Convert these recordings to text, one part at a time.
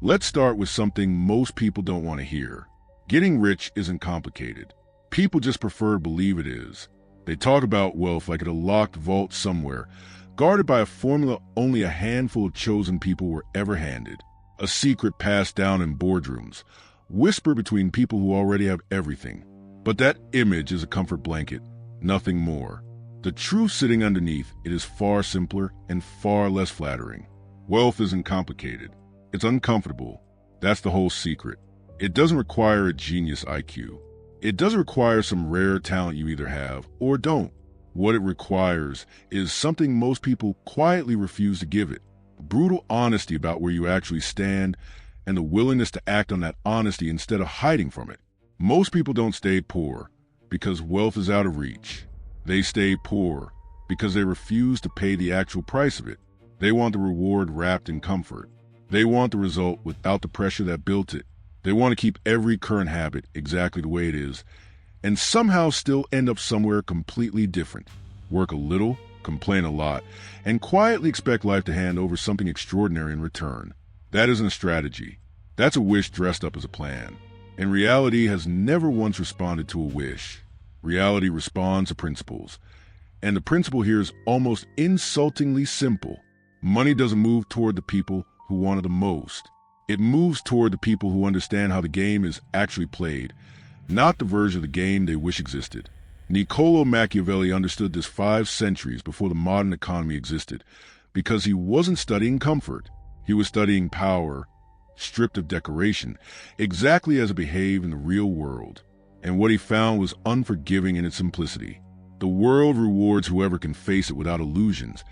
Let's start with something most people don't want to hear. Getting rich isn't complicated. People just prefer to believe it is. They talk about wealth like it's a locked vault somewhere, guarded by a formula only a handful of chosen people were ever handed. A secret passed down in boardrooms, whispered between people who already have everything. But that image is a comfort blanket, nothing more. The truth sitting underneath it is far simpler and far less flattering. Wealth isn't complicated. It's uncomfortable. That's the whole secret. It doesn't require a genius IQ. It doesn't require some rare talent you either have or don't. What it requires is something most people quietly refuse to give it. Brutal honesty about where you actually stand and the willingness to act on that honesty instead of hiding from it. Most people don't stay poor because wealth is out of reach. They stay poor because they refuse to pay the actual price of it. They want the reward wrapped in comfort. They want the result without the pressure that built it. They want to keep every current habit exactly the way it is and somehow still end up somewhere completely different. Work a little, complain a lot, and quietly expect life to hand over something extraordinary in return. That isn't a strategy. That's a wish dressed up as a plan. And reality has never once responded to a wish. Reality responds to principles. And the principle here is almost insultingly simple. Money doesn't move toward the people who want it the most. It moves toward the people who understand how the game is actually played, not the version of the game they wish existed. Niccolo Machiavelli understood this 5 centuries before the modern economy existed, because he wasn't studying comfort. He was studying power, stripped of decoration, exactly as it behaved in the real world. And what he found was unforgiving in its simplicity. The world rewards whoever can face it without illusions,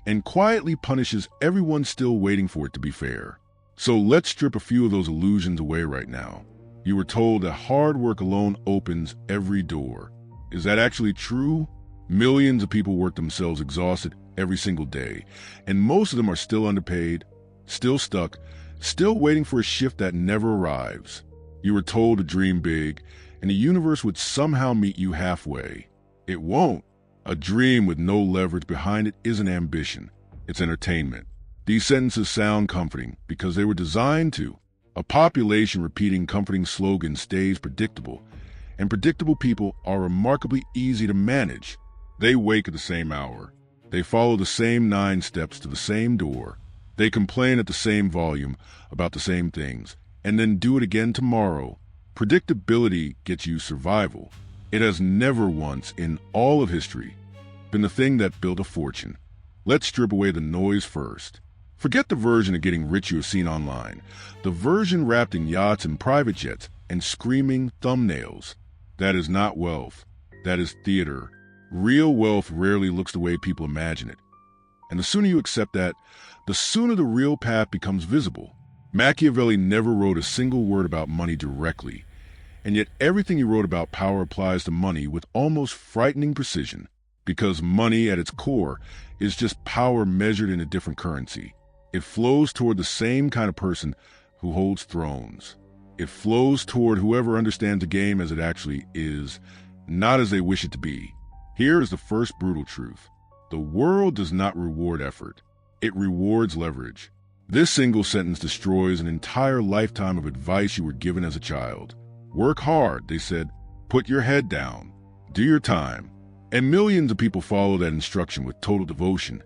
and quietly punishes everyone still waiting for it to be fair. So let's strip a few of those illusions away right now. You were told that hard work alone opens every door. Is that actually true? Millions of people work themselves exhausted every single day, and most of them are still underpaid, still stuck, still waiting for a shift that never arrives. You were told to dream big, and the universe would somehow meet you halfway. It won't. A dream with no leverage behind it isn't ambition. It's entertainment. These sentences sound comforting because they were designed to. A population repeating comforting slogans stays predictable, and predictable people are remarkably easy to manage. They wake at the same hour. They follow the same 9 steps to the same door. They complain at the same volume about the same things, and then do it again tomorrow. Predictability gets you survival. It has never once in all of history been the thing that built a fortune. Let's strip away the noise first. Forget the version of getting rich you have seen online, the version wrapped in yachts and private jets and screaming thumbnails. That is not wealth. That is theater. Real wealth rarely looks the way people imagine it. And the sooner you accept that, the sooner the real path becomes visible. Machiavelli never wrote a single word about money directly, and yet everything he wrote about power applies to money with almost frightening precision, because money at its core is just power measured in a different currency. It flows toward the same kind of person who holds thrones. It flows toward whoever understands the game as it actually is, not as they wish it to be. Here is the first brutal truth. The world does not reward effort. It rewards leverage. This single sentence destroys an entire lifetime of advice you were given as a child. Work hard, they said. Put your head down. Do your time. And millions of people follow that instruction with total devotion,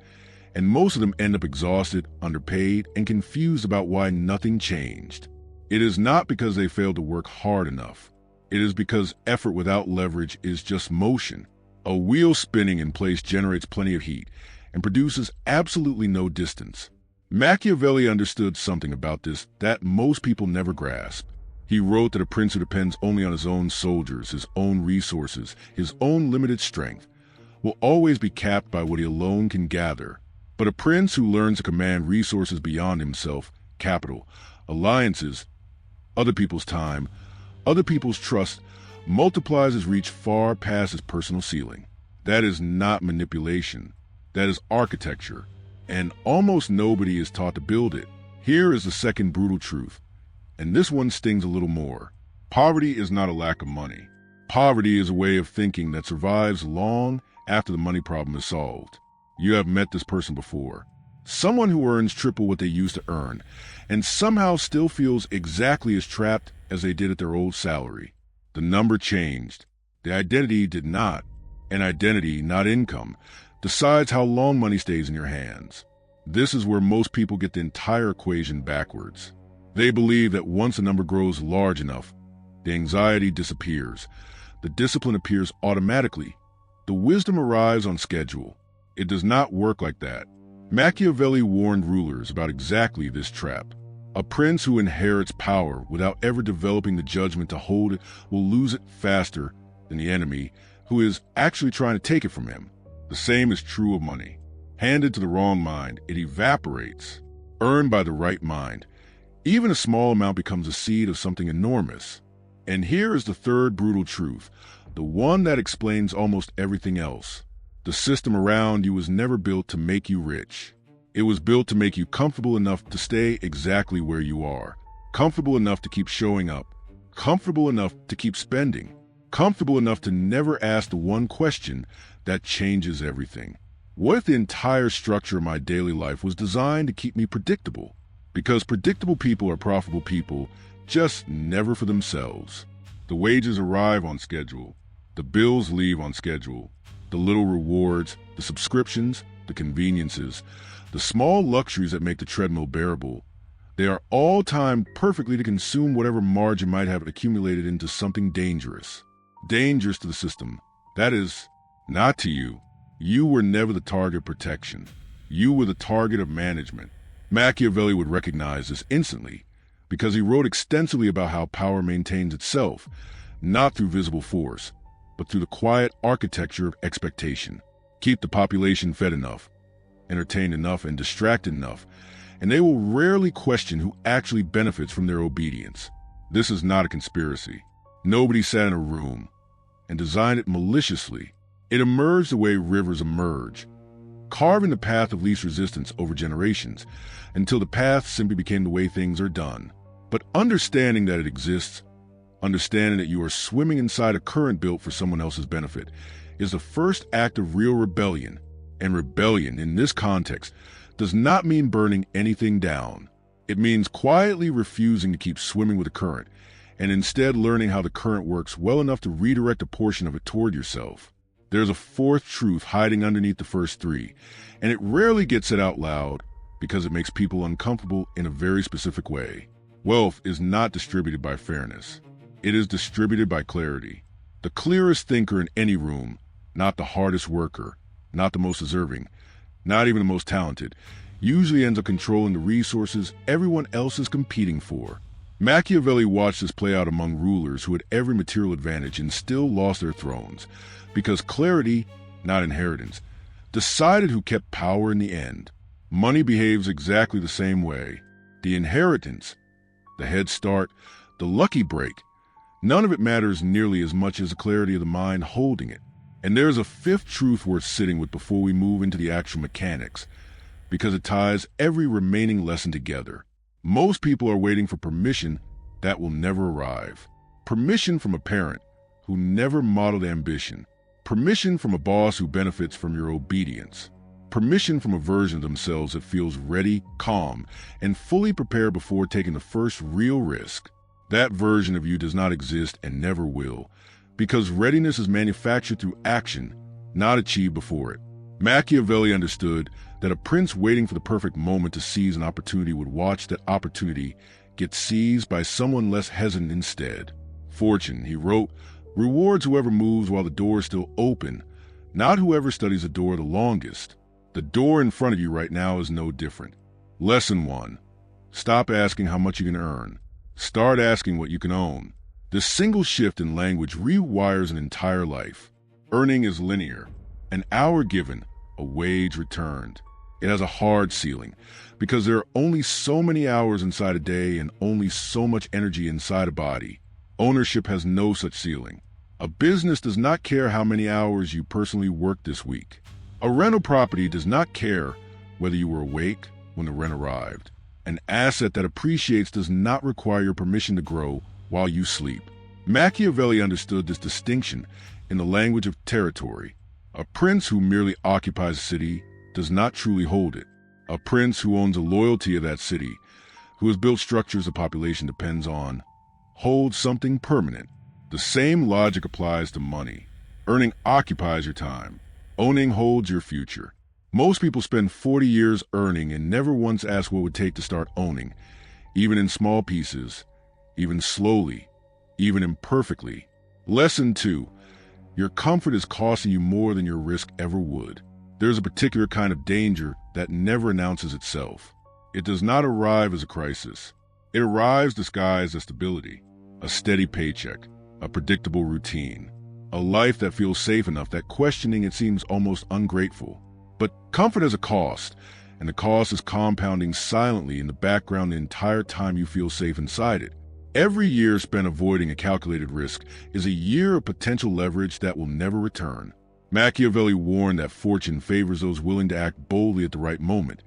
and most of them end up exhausted, underpaid, and confused about why nothing changed. It is not because they failed to work hard enough. It is because effort without leverage is just motion. A wheel spinning in place generates plenty of heat and produces absolutely no distance. Machiavelli understood something about this that most people never grasp. He wrote that a prince who depends only on his own soldiers, his own resources, his own limited strength, will always be capped by what he alone can gather. But a prince who learns to command resources beyond himself, capital, alliances, other people's time, other people's trust, multiplies his reach far past his personal ceiling. That is not manipulation. That is architecture. And almost nobody is taught to build it. Here is the second brutal truth, and this one stings a little more. Poverty is not a lack of money. Poverty is a way of thinking that survives long after the money problem is solved. You have met this person before. Someone who earns triple what they used to earn, and somehow still feels exactly as trapped as they did at their old salary. The number changed. The identity did not. And identity, not income, decides how long money stays in your hands. This is where most people get the entire equation backwards. They believe that once a number grows large enough, the anxiety disappears. The discipline appears automatically. The wisdom arrives on schedule. It does not work like that. Machiavelli warned rulers about exactly this trap. A prince who inherits power without ever developing the judgment to hold it will lose it faster than the enemy who is actually trying to take it from him. The same is true of money. Handed to the wrong mind, it evaporates. Earned by the right mind, even a small amount becomes a seed of something enormous. And here is the third brutal truth, the one that explains almost everything else. The system around you was never built to make you rich. It was built to make you comfortable enough to stay exactly where you are, comfortable enough to keep showing up, comfortable enough to keep spending, comfortable enough to never ask the one question that changes everything. What if the entire structure of my daily life was designed to keep me predictable? Because predictable people are profitable people, just never for themselves. The wages arrive on schedule. The bills leave on schedule. The little rewards, the subscriptions, the conveniences, the small luxuries that make the treadmill bearable, they are all timed perfectly to consume whatever margin might have accumulated into something dangerous. Dangerous to the system. That is, not to you. You were never the target of protection. You were the target of management. Machiavelli would recognize this instantly because he wrote extensively about how power maintains itself, not through visible force, but through the quiet architecture of expectation. Keep the population fed enough, entertained enough, and distracted enough, and they will rarely question who actually benefits from their obedience. This is not a conspiracy. Nobody sat in a room and designed it maliciously. It emerged the way rivers emerge, carving the path of least resistance over generations until the path simply became the way things are done. But understanding that it exists, understanding that you are swimming inside a current built for someone else's benefit, is the first act of real rebellion. And rebellion, in this context, does not mean burning anything down. It means quietly refusing to keep swimming with the current, and instead learning how the current works well enough to redirect a portion of it toward yourself. There's a fourth truth hiding underneath the first three, and it rarely gets said out loud because it makes people uncomfortable in a very specific way. Wealth is not distributed by fairness. It is distributed by clarity. The clearest thinker in any room, not the hardest worker, not the most deserving, not even the most talented, usually ends up controlling the resources everyone else is competing for. Machiavelli watched this play out among rulers who had every material advantage and still lost their thrones, because clarity, not inheritance, decided who kept power in the end. Money behaves exactly the same way. The inheritance, the head start, the lucky break, none of it matters nearly as much as the clarity of the mind holding it. And there's a fifth truth worth sitting with before we move into the actual mechanics, because it ties every remaining lesson together. Most people are waiting for permission that will never arrive. Permission from a parent who never modeled ambition. Permission from a boss who benefits from your obedience. Permission from a version of themselves that feels ready, calm, and fully prepared before taking the first real risk. That version of you does not exist and never will, because readiness is manufactured through action, not achieved before it. Machiavelli understood that a prince waiting for the perfect moment to seize an opportunity would watch that opportunity get seized by someone less hesitant instead. Fortune, he wrote, rewards whoever moves while the door is still open, not whoever studies the door the longest. The door in front of you right now is no different. Lesson 1. Stop asking how much you can earn. Start asking what you can own. This single shift in language rewires an entire life. Earning is linear. An hour given, a wage returned. It has a hard ceiling because there are only so many hours inside a day and only so much energy inside a body. Ownership has no such ceiling. A business does not care how many hours you personally worked this week. A rental property does not care whether you were awake when the rent arrived. An asset that appreciates does not require your permission to grow while you sleep. Machiavelli understood this distinction in the language of territory. A prince who merely occupies a city does not truly hold it. A prince who owns the loyalty of that city, who has built structures the population depends on, holds something permanent. The same logic applies to money. Earning occupies your time. Owning holds your future. Most people spend 40 years earning and never once ask what it would take to start owning, even in small pieces, even slowly, even imperfectly. Lesson 2. Your comfort is costing you more than your risk ever would. There's a particular kind of danger that never announces itself. It does not arrive as a crisis. It arrives disguised as stability, a steady paycheck, a predictable routine, a life that feels safe enough that questioning it seems almost ungrateful. But comfort has a cost, and the cost is compounding silently in the background the entire time you feel safe inside it. Every year spent avoiding a calculated risk is a year of potential leverage that will never return. Machiavelli warned that fortune favors those willing to act boldly at the right moment,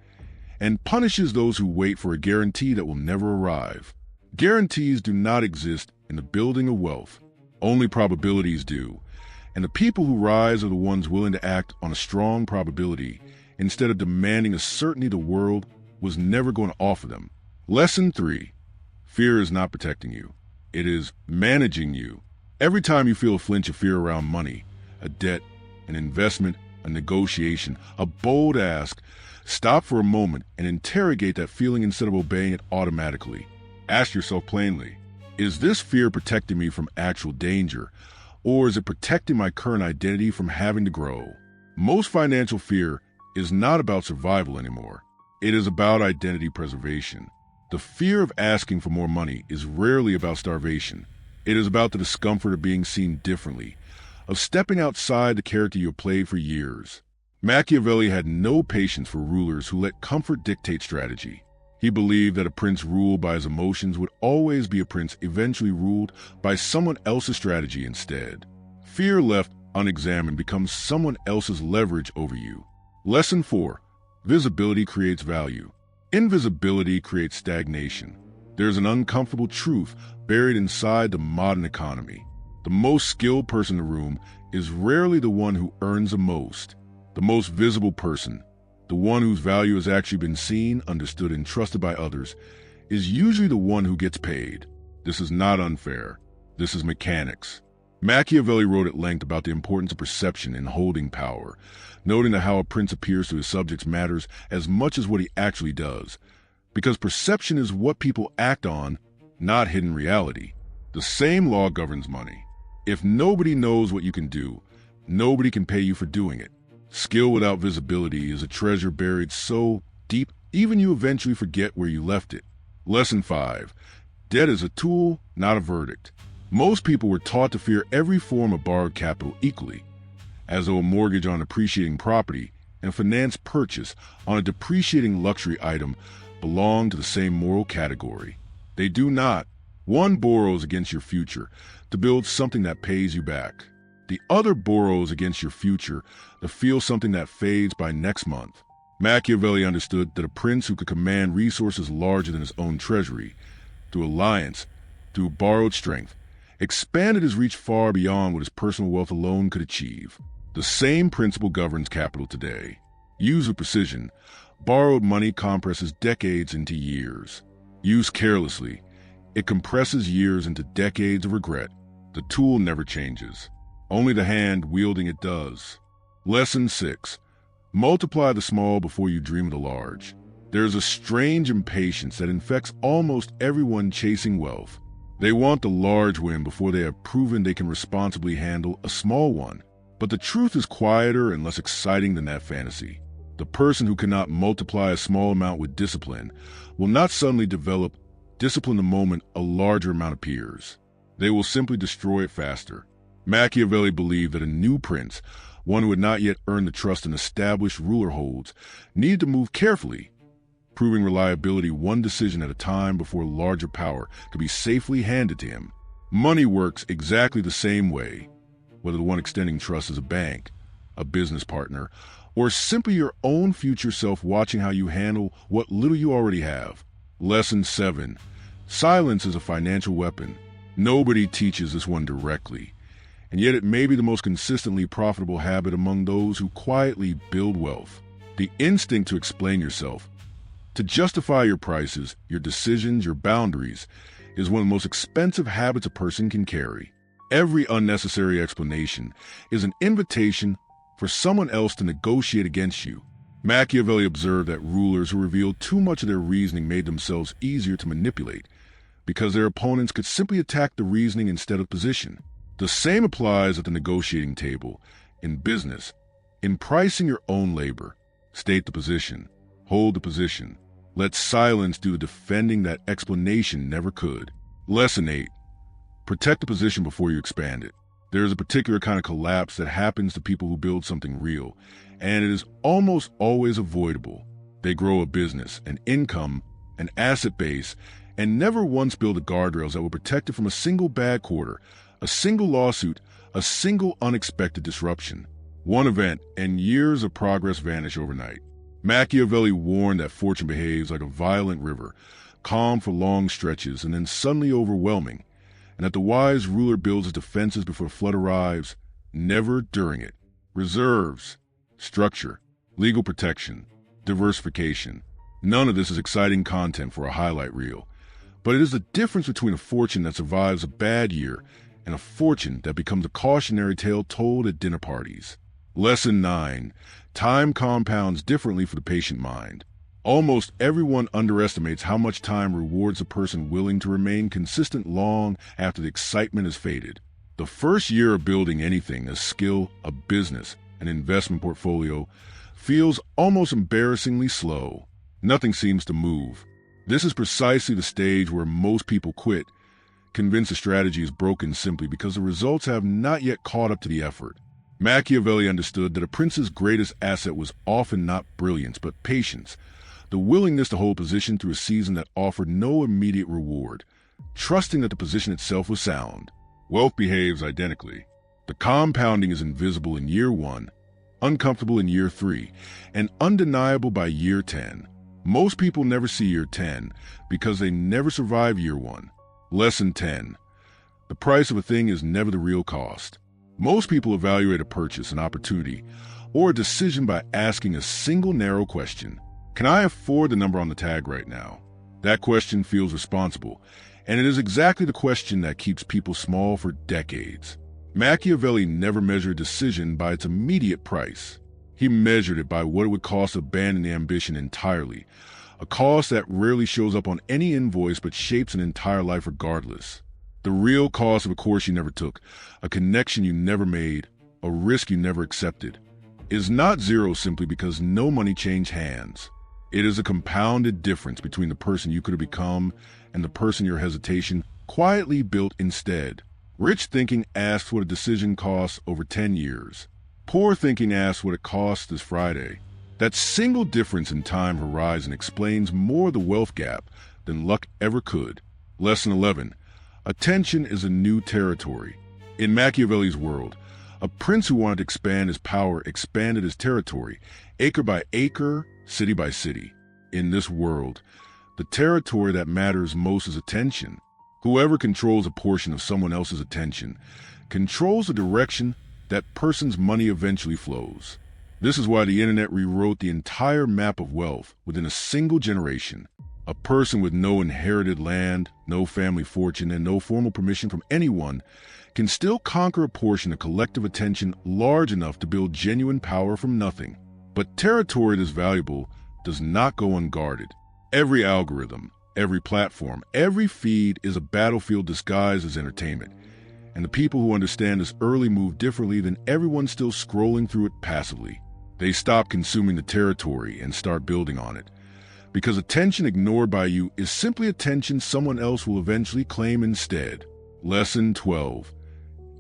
and punishes those who wait for a guarantee that will never arrive. Guarantees do not exist in the building of wealth. Only probabilities do, and the people who rise are the ones willing to act on a strong probability instead of demanding a certainty the world was never going to offer them. Lesson 3. Fear is not protecting you. It is managing you. Every time you feel a flinch of fear around money, a debt, an investment, a negotiation, a bold ask, stop for a moment and interrogate that feeling instead of obeying it automatically. Ask yourself plainly, is this fear protecting me from actual danger, or is it protecting my current identity from having to grow? Most financial fear is not about survival anymore. It is about identity preservation. The fear of asking for more money is rarely about starvation. It is about the discomfort of being seen differently, of stepping outside the character you have played for years. Machiavelli had no patience for rulers who let comfort dictate strategy. He believed that a prince ruled by his emotions would always be a prince eventually ruled by someone else's strategy instead. Fear left unexamined becomes someone else's leverage over you. Lesson 4. Visibility creates value. Invisibility creates stagnation. There's an uncomfortable truth buried inside the modern economy. The most skilled person in the room is rarely the one who earns the most. The most visible person, the one whose value has actually been seen, understood, and trusted by others, is usually the one who gets paid. This is not unfair. This is mechanics. Machiavelli wrote at length about the importance of perception in holding power, noting that how a prince appears to his subjects matters as much as what he actually does, because perception is what people act on, not hidden reality. The same law governs money. If nobody knows what you can do, nobody can pay you for doing it. Skill without visibility is a treasure buried so deep, even you eventually forget where you left it. Lesson 5. Debt is a tool, not a verdict. Most people were taught to fear every form of borrowed capital equally, as though a mortgage on appreciating property and finance purchase on a depreciating luxury item belong to the same moral category. They do not. One borrows against your future to build something that pays you back. The other borrows against your future to feel something that fades by next month. Machiavelli understood that a prince who could command resources larger than his own treasury, through alliance, through borrowed strength, expanded his reach far beyond what his personal wealth alone could achieve. The same principle governs capital today. Used with precision, borrowed money compresses decades into years. Used carelessly, it compresses years into decades of regret. The tool never changes. Only the hand wielding it does. Lesson 6. Multiply the small before you dream of the large. There is a strange impatience that infects almost everyone chasing wealth. They want the large win before they have proven they can responsibly handle a small one. But the truth is quieter and less exciting than that fantasy. The person who cannot multiply a small amount with discipline will not suddenly develop discipline the moment a larger amount appears. They will simply destroy it faster. Machiavelli believed that a new prince, one who had not yet earned the trust an established ruler holds, needed to move carefully, proving reliability one decision at a time before larger power could be safely handed to him. Money works exactly the same way, whether the one extending trust is a bank, a business partner, or simply your own future self watching how you handle what little you already have. Lesson 7. Silence is a financial weapon. Nobody teaches this one directly, and yet it may be the most consistently profitable habit among those who quietly build wealth. The instinct to explain yourself, to justify your prices, your decisions, your boundaries, is one of the most expensive habits a person can carry. Every unnecessary explanation is an invitation for someone else to negotiate against you. Machiavelli observed that rulers who revealed too much of their reasoning made themselves easier to manipulate because their opponents could simply attack the reasoning instead of position. The same applies at the negotiating table, in business, in pricing your own labor. State the position, hold the position. Let silence do the defending that explanation never could. Lesson 8. Protect the position before you expand it. There is a particular kind of collapse that happens to people who build something real, and it is almost always avoidable. They grow a business, an income, an asset base, and never once build the guardrails that will protect it from a single bad quarter, a single lawsuit, a single unexpected disruption. One event, and years of progress vanish overnight. Machiavelli warned that fortune behaves like a violent river, calm for long stretches and then suddenly overwhelming, and that the wise ruler builds his defenses before the flood arrives, never during it. Reserves, structure, legal protection, diversification. None of this is exciting content for a highlight reel, but it is the difference between a fortune that survives a bad year and a fortune that becomes a cautionary tale told at dinner parties. Lesson 9. Time compounds differently for the patient mind. Almost everyone underestimates how much time rewards a person willing to remain consistent long after the excitement has faded. The first year of building anything, a skill, a business, an investment portfolio, feels almost embarrassingly slow. Nothing seems to move. This is precisely the stage where most people quit, convinced the strategy is broken simply because the results have not yet caught up to the effort. Machiavelli understood that a prince's greatest asset was often not brilliance, but patience, the willingness to hold position through a season that offered no immediate reward, trusting that the position itself was sound. Wealth behaves identically. The compounding is invisible in year 1, uncomfortable in year 3, and undeniable by year 10. Most people never see year 10 because they never survive year 1. Lesson 10. The price of a thing is never the real cost. Most people evaluate a purchase, an opportunity, or a decision by asking a single narrow question. Can I afford the number on the tag right now? That question feels responsible, and it is exactly the question that keeps people small for decades. Machiavelli never measured a decision by its immediate price. He measured it by what it would cost to abandon the ambition entirely, a cost that rarely shows up on any invoice but shapes an entire life regardless. The real cost of a course you never took, a connection you never made, a risk you never accepted, is not zero simply because no money changed hands. It is a compounded difference between the person you could have become and the person your hesitation quietly built instead. Rich thinking asks what a decision costs over 10 years. Poor thinking asks what it costs this Friday. That single difference in time horizon explains more of the wealth gap than luck ever could. Lesson 11. Attention is a new territory. In Machiavelli's world, a prince who wanted to expand his power expanded his territory, acre by acre, city by city. In this world, the territory that matters most is attention. Whoever controls a portion of someone else's attention controls the direction that person's money eventually flows. This is why the internet rewrote the entire map of wealth within a single generation. A person with no inherited land, no family fortune, and no formal permission from anyone can still conquer a portion of collective attention large enough to build genuine power from nothing. But territory that is valuable does not go unguarded. Every algorithm, every platform, every feed is a battlefield disguised as entertainment. And the people who understand this early move differently than everyone still scrolling through it passively. They stop consuming the territory and start building on it. Because attention ignored by you is simply attention someone else will eventually claim instead. Lesson 12.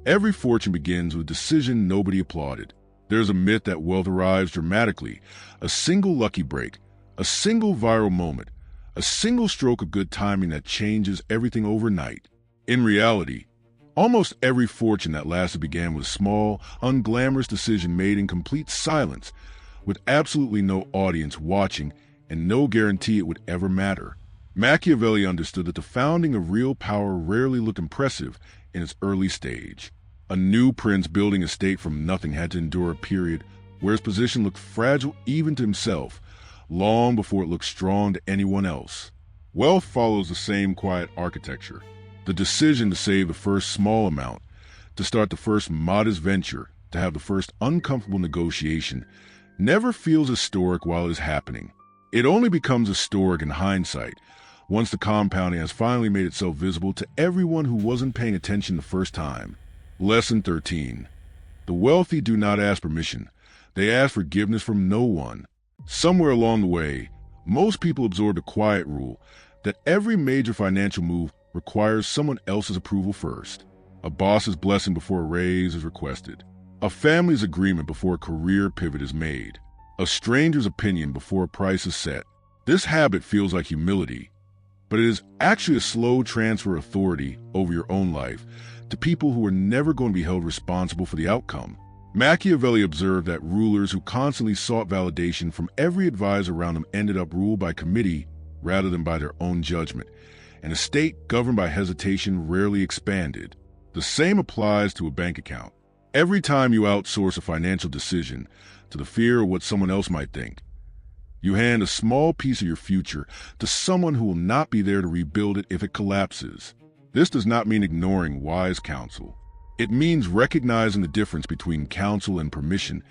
Every fortune begins with a decision nobody applauded. There's a myth that wealth arrives dramatically, a single lucky break, a single viral moment, a single stroke of good timing that changes everything overnight. In reality, almost every fortune that lasted began with a small, unglamorous decision made in complete silence, with absolutely no audience watching and no guarantee it would ever matter. Machiavelli understood that the founding of real power rarely looked impressive in its early stage. A new prince building a state from nothing had to endure a period where his position looked fragile even to himself, long before it looked strong to anyone else. Wealth follows the same quiet architecture. The decision to save the first small amount, to start the first modest venture, to have the first uncomfortable negotiation, never feels historic while it is happening. It only becomes historic in hindsight, once the compounding has finally made itself visible to everyone who wasn't paying attention the first time. Lesson 13. The wealthy do not ask permission. They ask forgiveness from no one. Somewhere along the way, most people absorbed a quiet rule that every major financial move requires someone else's approval first. A boss's blessing before a raise is requested. A family's agreement before a career pivot is made. A stranger's opinion before a price is set. This habit feels like humility, but it is actually a slow transfer of authority over your own life to people who are never going to be held responsible for the outcome. Machiavelli observed that rulers who constantly sought validation from every advisor around them ended up ruled by committee rather than by their own judgment, and a state governed by hesitation rarely expanded. The same applies to a bank account. Every time you outsource a financial decision to the fear of what someone else might think, you hand a small piece of your future to someone who will not be there to rebuild it if it collapses. This does not mean ignoring wise counsel. It means recognizing the difference between counsel and permission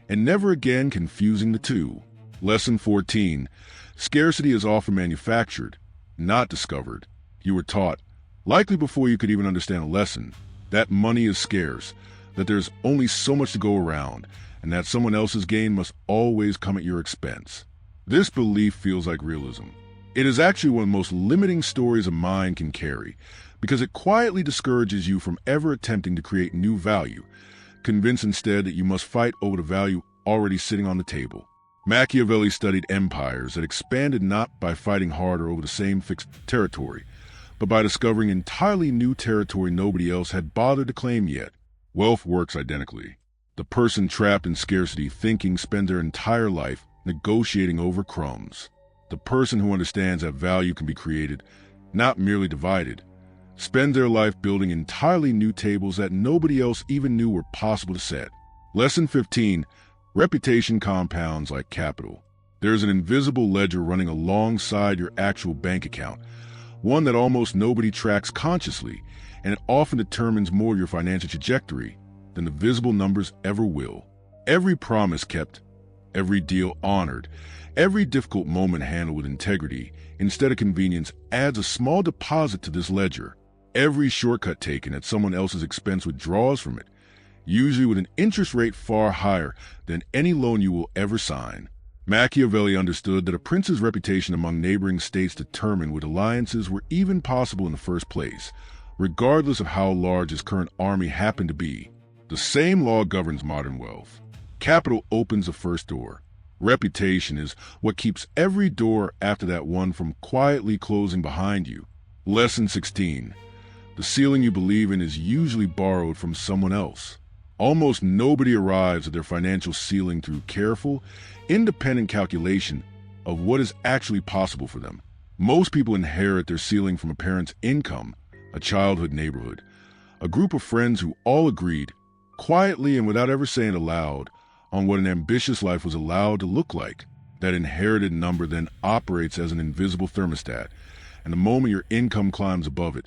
and never again confusing the two. Lesson 14. Scarcity is often manufactured, not discovered. You were taught, likely before you could even understand a lesson, that money is scarce, that there's only so much to go around, and that someone else's gain must always come at your expense. This belief feels like realism. It is actually one of the most limiting stories a mind can carry, because it quietly discourages you from ever attempting to create new value, convinced instead that you must fight over the value already sitting on the table. Machiavelli studied empires that expanded not by fighting harder over the same fixed territory, but by discovering entirely new territory nobody else had bothered to claim yet. Wealth works identically. The person trapped in scarcity thinking spends their entire life negotiating over crumbs. The person who understands that value can be created, not merely divided, spend their life building entirely new tables that nobody else even knew were possible to set. Lesson 15. Reputation compounds like capital. There's an invisible ledger running alongside your actual bank account, one that almost nobody tracks consciously, and it often determines more of your financial trajectory than the visible numbers ever will. Every promise kept, every deal honored, every difficult moment handled with integrity instead of convenience adds a small deposit to this ledger. Every shortcut taken at someone else's expense withdraws from it, usually with an interest rate far higher than any loan you will ever sign. Machiavelli understood that a prince's reputation among neighboring states determined what alliances were even possible in the first place, regardless of how large his current army happened to be. The same law governs modern wealth. Capital opens the first door. Reputation is what keeps every door after that one from quietly closing behind you. Lesson 16. The ceiling you believe in is usually borrowed from someone else. Almost nobody arrives at their financial ceiling through careful, independent calculation of what is actually possible for them. Most people inherit their ceiling from a parent's income, a childhood neighborhood, a group of friends who all agreed, quietly and without ever saying it aloud, on what an ambitious life was allowed to look like. That inherited number then operates as an invisible thermostat, and the moment your income climbs above it,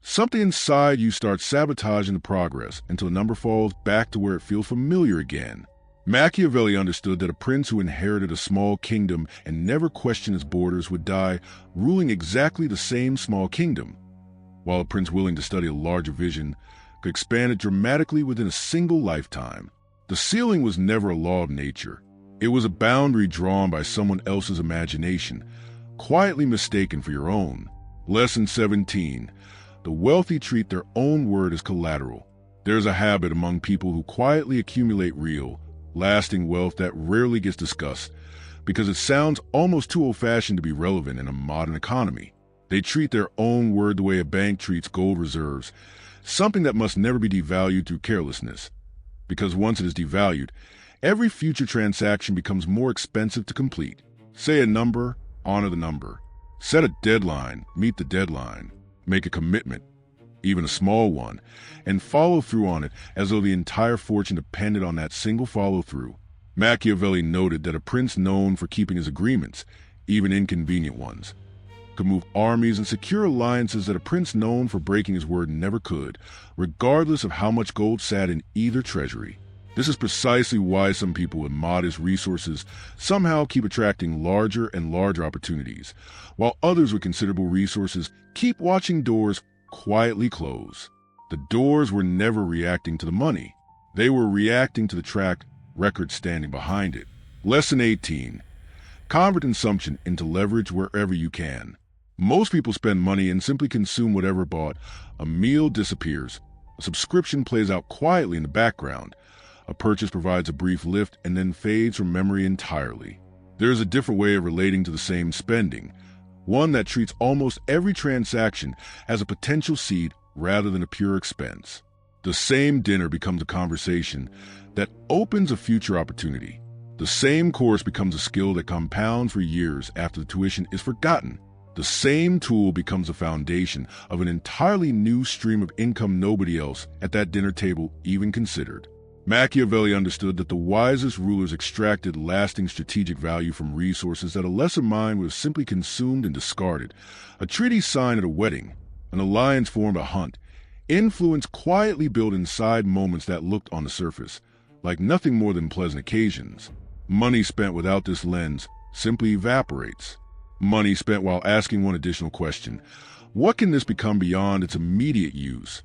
something inside you starts sabotaging the progress until the number falls back to where it feels familiar again. Machiavelli understood that a prince who inherited a small kingdom and never questioned its borders would die ruling exactly the same small kingdom, while a prince willing to study a larger vision could expand it dramatically within a single lifetime. The ceiling was never a law of nature. It was a boundary drawn by someone else's imagination, quietly mistaken for your own. Lesson 17. The wealthy treat their own word as collateral. There's a habit among people who quietly accumulate real, lasting wealth that rarely gets discussed because it sounds almost too old-fashioned to be relevant in a modern economy. They treat their own word the way a bank treats gold reserves, something that must never be devalued through carelessness. Because once it is devalued, every future transaction becomes more expensive to complete. Say a number, honor the number. Set a deadline, meet the deadline. Make a commitment, even a small one, and follow through on it as though the entire fortune depended on that single follow-through. Machiavelli noted that a prince known for keeping his agreements, even inconvenient ones, could move armies and secure alliances that a prince known for breaking his word never could, regardless of how much gold sat in either treasury. This is precisely why some people with modest resources somehow keep attracting larger and larger opportunities, while others with considerable resources keep watching doors quietly close. The doors were never reacting to the money. They were reacting to the track record standing behind it. Lesson 18. Convert consumption into leverage wherever you can. Most people spend money and simply consume whatever bought. A meal disappears. A subscription plays out quietly in the background. A purchase provides a brief lift and then fades from memory entirely. There is a different way of relating to the same spending, one that treats almost every transaction as a potential seed rather than a pure expense. The same dinner becomes a conversation that opens a future opportunity. The same course becomes a skill that compounds for years after the tuition is forgotten. The same tool becomes the foundation of an entirely new stream of income nobody else at that dinner table even considered. Machiavelli understood that the wisest rulers extracted lasting strategic value from resources that a lesser mind would have simply consumed and discarded. A treaty signed at a wedding, an alliance formed a hunt, influence quietly built inside moments that looked on the surface like nothing more than pleasant occasions. Money spent without this lens simply evaporates. Money spent while asking one additional question, what can this become beyond its immediate use,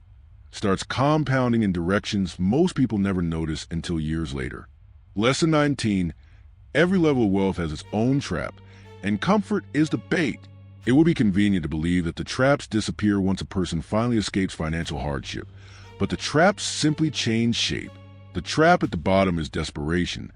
starts compounding in directions most people never notice until years later. Lesson 19. Every level of wealth has its own trap, and comfort is the bait. It would be convenient to believe that the traps disappear once a person finally escapes financial hardship, but the traps simply change shape. The trap at the bottom is desperation,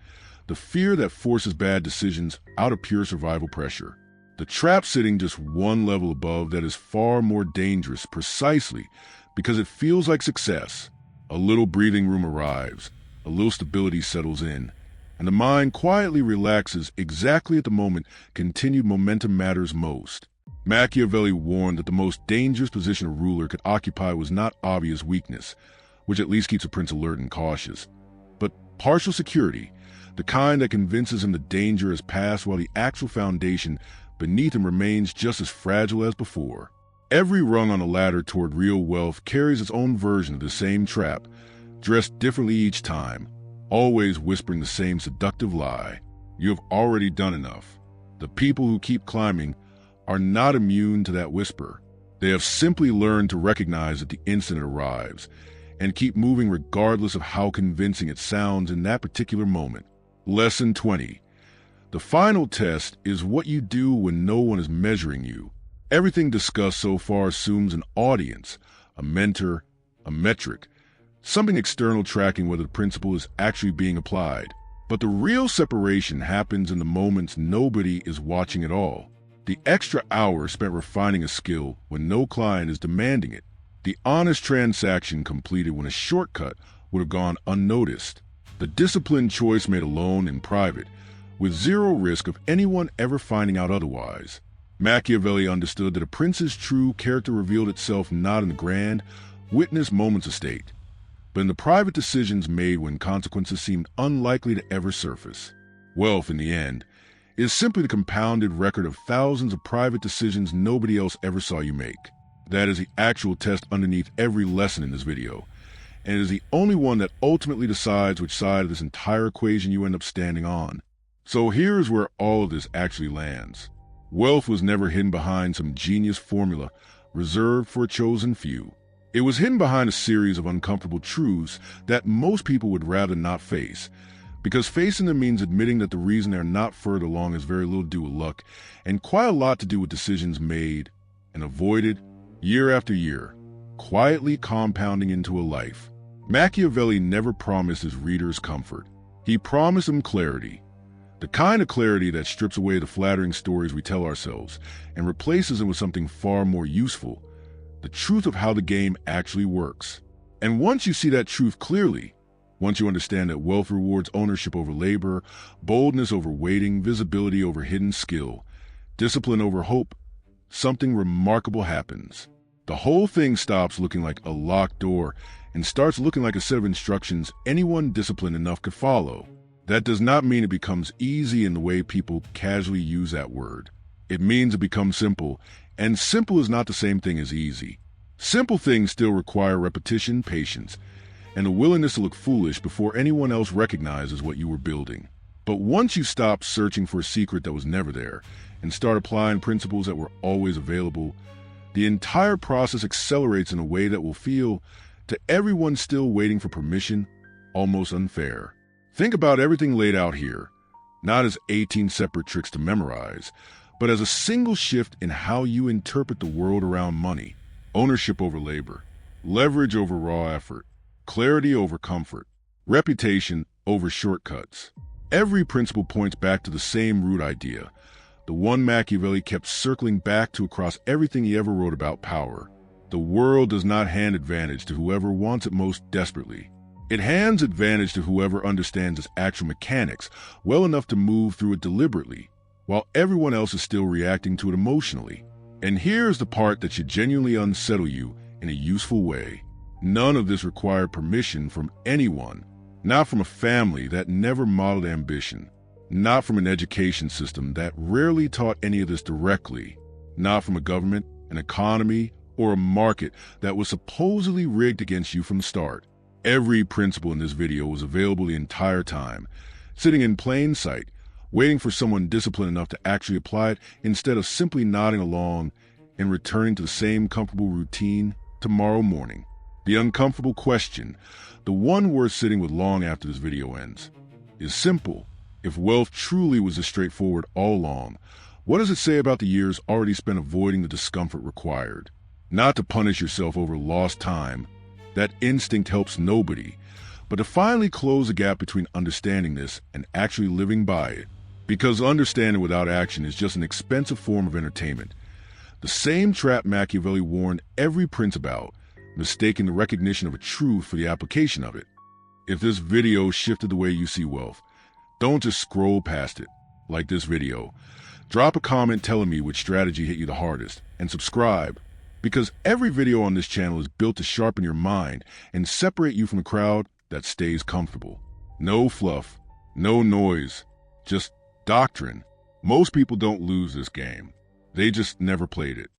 the fear that forces bad decisions out of pure survival pressure. The trap sitting just one level above that is far more dangerous precisely because it feels like success. A little breathing room arrives, a little stability settles in, and the mind quietly relaxes exactly at the moment continued momentum matters most. Machiavelli warned that the most dangerous position a ruler could occupy was not obvious weakness, which at least keeps a prince alert and cautious, but partial security, the kind that convinces him the danger has passed while the actual foundation beneath him remains just as fragile as before. Every rung on the ladder toward real wealth carries its own version of the same trap, dressed differently each time, always whispering the same seductive lie. You have already done enough. The people who keep climbing are not immune to that whisper. They have simply learned to recognize at the instant it arrives, and keep moving regardless of how convincing it sounds in that particular moment. Lesson 20. The final test is what you do when no one is measuring you. Everything discussed so far assumes an audience, a mentor, a metric, something external tracking whether the principle is actually being applied. But the real separation happens in the moments nobody is watching at all. The extra hour spent refining a skill when no client is demanding it. The honest transaction completed when a shortcut would have gone unnoticed. The disciplined choice made alone in private, with zero risk of anyone ever finding out otherwise. Machiavelli understood that a prince's true character revealed itself not in the grand, witnessed moments of state, but in the private decisions made when consequences seemed unlikely to ever surface. Wealth, in the end, is simply the compounded record of thousands of private decisions nobody else ever saw you make. That is the actual test underneath every lesson in this video, and it is the only one that ultimately decides which side of this entire equation you end up standing on. So here's where all of this actually lands. Wealth was never hidden behind some genius formula reserved for a chosen few. It was hidden behind a series of uncomfortable truths that most people would rather not face, because facing them means admitting that the reason they're not further along has very little to do with luck and quite a lot to do with decisions made and avoided year after year, quietly compounding into a life. Machiavelli never promised his readers comfort. He promised them clarity. The kind of clarity that strips away the flattering stories we tell ourselves and replaces them with something far more useful, the truth of how the game actually works. And once you see that truth clearly, once you understand that wealth rewards ownership over labor, boldness over waiting, visibility over hidden skill, discipline over hope, something remarkable happens. The whole thing stops looking like a locked door and starts looking like a set of instructions anyone disciplined enough could follow. That does not mean it becomes easy in the way people casually use that word. It means it becomes simple, and simple is not the same thing as easy. Simple things still require repetition, patience, and a willingness to look foolish before anyone else recognizes what you were building. But once you stop searching for a secret that was never there and start applying principles that were always available, the entire process accelerates in a way that will feel, to everyone still waiting for permission, almost unfair. Think about everything laid out here, not as 18 separate tricks to memorize, but as a single shift in how you interpret the world around money: ownership over labor, leverage over raw effort, clarity over comfort, reputation over shortcuts. Every principle points back to the same root idea, the one Machiavelli kept circling back to across everything he ever wrote about: power. The world does not hand advantage to whoever wants it most desperately. It hands advantage to whoever understands its actual mechanics well enough to move through it deliberately, while everyone else is still reacting to it emotionally. And here's the part that should genuinely unsettle you in a useful way. None of this required permission from anyone, not from a family that never modeled ambition, not from an education system that rarely taught any of this directly, not from a government, an economy, or a market that was supposedly rigged against you from the start. Every principle in this video was available the entire time, sitting in plain sight, waiting for someone disciplined enough to actually apply it instead of simply nodding along and returning to the same comfortable routine tomorrow morning. The uncomfortable question, the one worth sitting with long after this video ends, is simple. If wealth truly was this straightforward all along, what does it say about the years already spent avoiding the discomfort required? Not to punish yourself over lost time. That instinct helps nobody, but to finally close the gap between understanding this and actually living by it. Because understanding without action is just an expensive form of entertainment. The same trap Machiavelli warned every prince about, mistaking the recognition of a truth for the application of it. If this video shifted the way you see wealth, don't just scroll past it. Like this video, drop a comment telling me which strategy hit you the hardest, and subscribe. Because every video on this channel is built to sharpen your mind and separate you from a crowd that stays comfortable. No fluff, no noise, just doctrine. Most people don't lose this game. They just never played it.